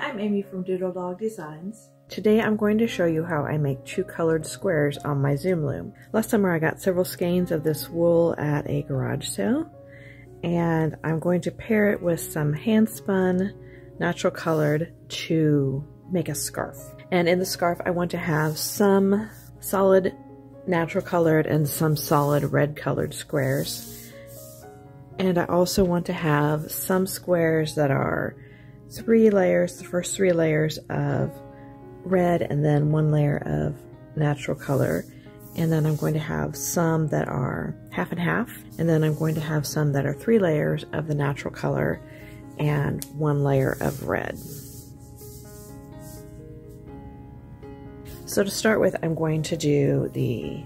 I'm Amy from Doodle Dog Designs. Today I'm going to show you how I make 2 colored squares on my Zoom Loom. Last summer I got several skeins of this wool at a garage sale, and I'm going to pair it with some hand spun natural colored to make a scarf. And in the scarf I want to have some solid natural colored and some solid red colored squares. And I also want to have some squares that are 3 layers, the first 3 layers of red and then 1 layer of natural color. And then I'm going to have some that are half and half. And then I'm going to have some that are 3 layers of the natural color and 1 layer of red. So to start with, I'm going to do the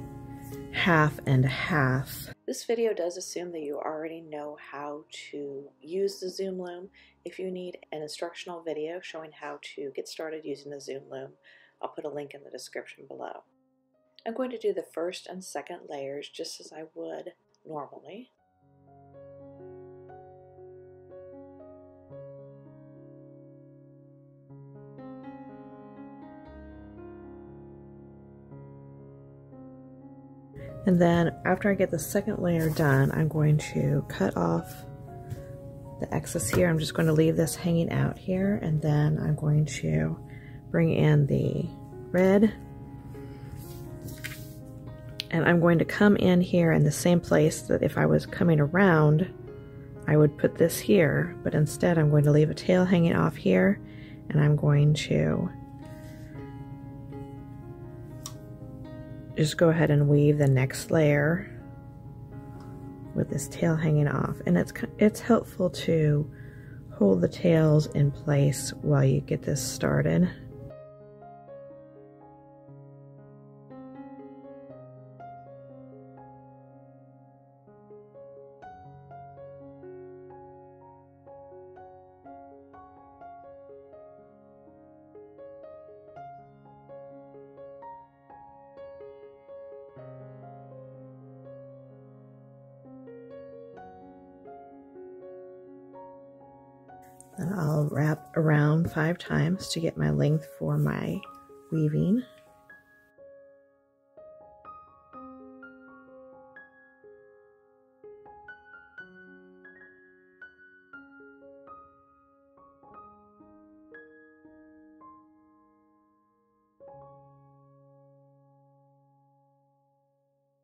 half and half. This video does assume that you already know how to use the Zoom Loom. If you need an instructional video showing how to get started using the Zoom Loom, I'll put a link in the description below. I'm going to do the first and second layers just as I would normally. And then after I get the second layer done, I'm going to cut off the excess here. I'm just going to leave this hanging out here, and then I'm going to bring in the red. And I'm going to come in here in the same place that if I was coming around, I would put this here, but instead I'm going to leave a tail hanging off here, and I'm going to just go ahead and weave the next layer with this tail hanging off. And it's helpful to hold the tails in place while you get this started. And I'll wrap around 5 times to get my length for my weaving.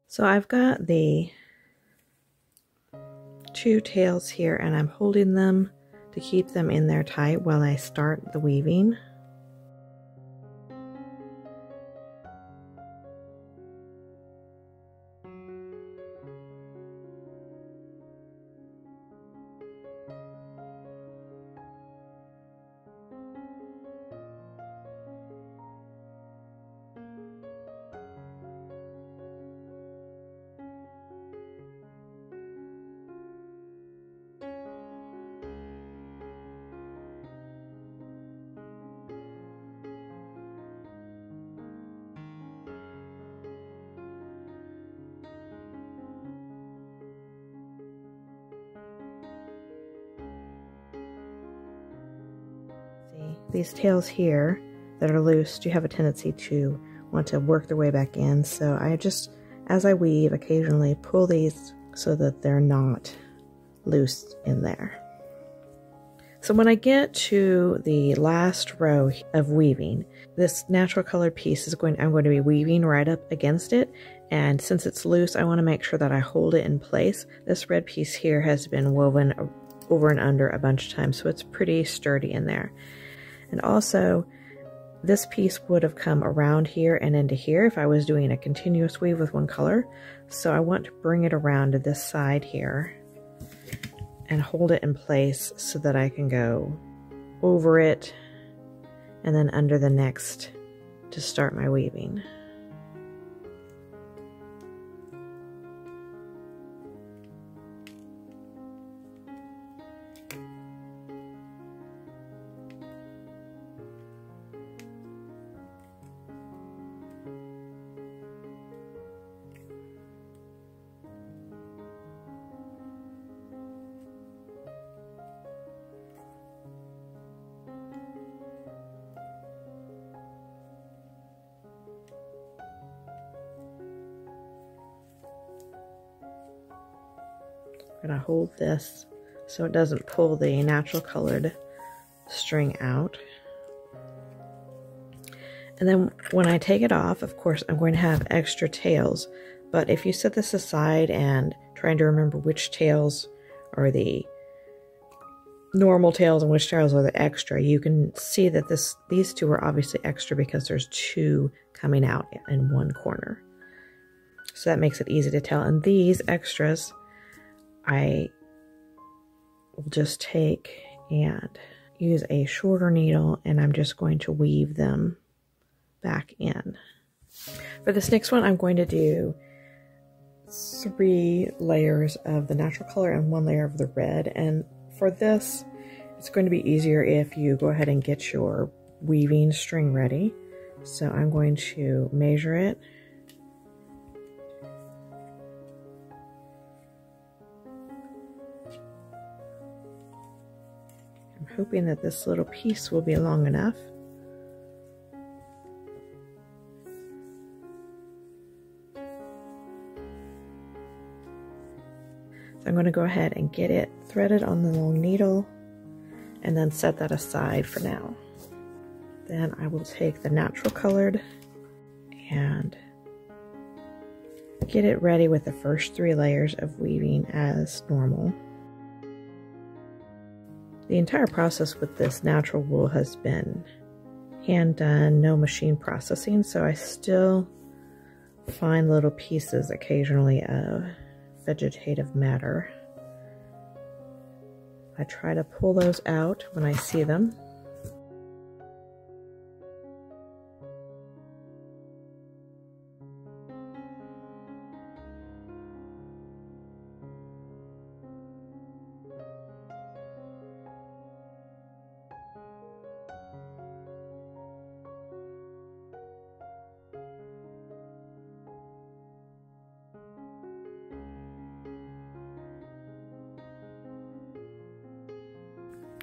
So I've got the 2 tails here, and I'm holding them to keep them in there tight while I start the weaving. These tails here that are loose do have a tendency to want to work their way back in, so I just, as I weave, occasionally pull these so that they're not loose in there. So when I get to the last row of weaving, this natural colored piece is I'm going to be weaving right up against it, and since it's loose, I want to make sure that I hold it in place. This red piece here has been woven over and under a bunch of times, so it's pretty sturdy in there. And also, this piece would have come around here and into here if I was doing a continuous weave with one color. So I want to bring it around to this side here and hold it in place so that I can go over it and then under the next to start my weaving. I'm gonna hold this so it doesn't pull the natural colored string out. And then when I take it off, of course, I'm going to have extra tails. But if you set this aside and trying to remember which tails are the normal tails and which tails are the extra, you can see that these two are obviously extra because there's two coming out in one corner. So that makes it easy to tell. And these extras, I will just take and use a shorter needle, and I'm just going to weave them back in. For this next one, I'm going to do 3 layers of the natural color and 1 layer of the red. And for this, it's going to be easier if you go ahead and get your weaving string ready. So I'm going to measure it. I'm hoping that this little piece will be long enough. I'm going to go ahead and get it threaded on the long needle and then set that aside for now. Then I will take the natural colored and get it ready with the first 3 layers of weaving as normal. The entire process with this natural wool has been hand done, no machine processing, so I still find little pieces occasionally of vegetative matter. I try to pull those out when I see them.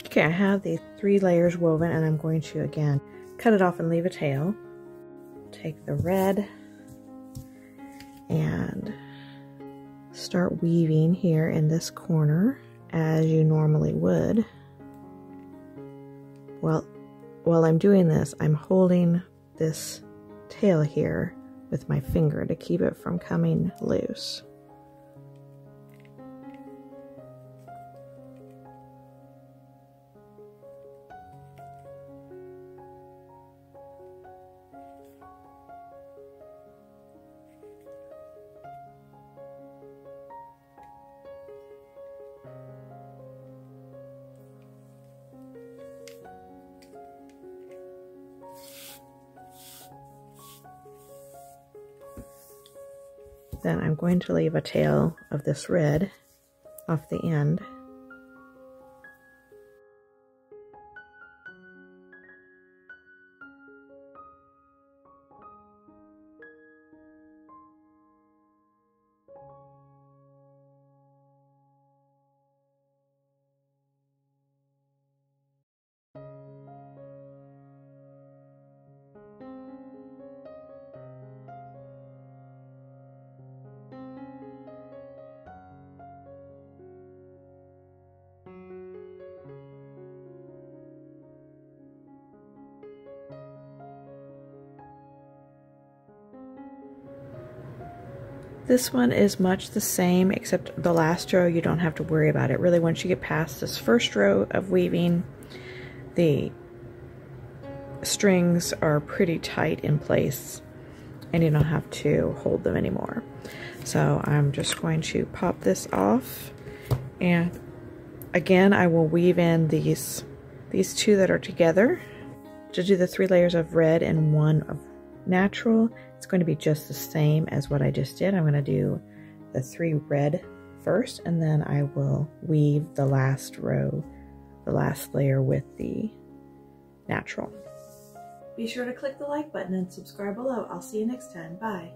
Okay, I have the 3 layers woven, and I'm going to again cut it off and leave a tail. Take the red and start weaving here in this corner as you normally would. Well, while I'm doing this, I'm holding this tail here with my finger to keep it from coming loose. Then I'm going to leave a tail of this red off the end. This one is much the same, except the last row you don't have to worry about it. Really, once you get past this first row of weaving, the strings are pretty tight in place and you don't have to hold them anymore. So I'm just going to pop this off, and again I will weave in these 2 that are together to do the 3 layers of red and 1 of natural. It's going to be just the same as what I just did. I'm going to do the 3 red first, and then I will weave the last row, the last layer with the natural. Be sure to click the like button and subscribe below. I'll see you next time. Bye.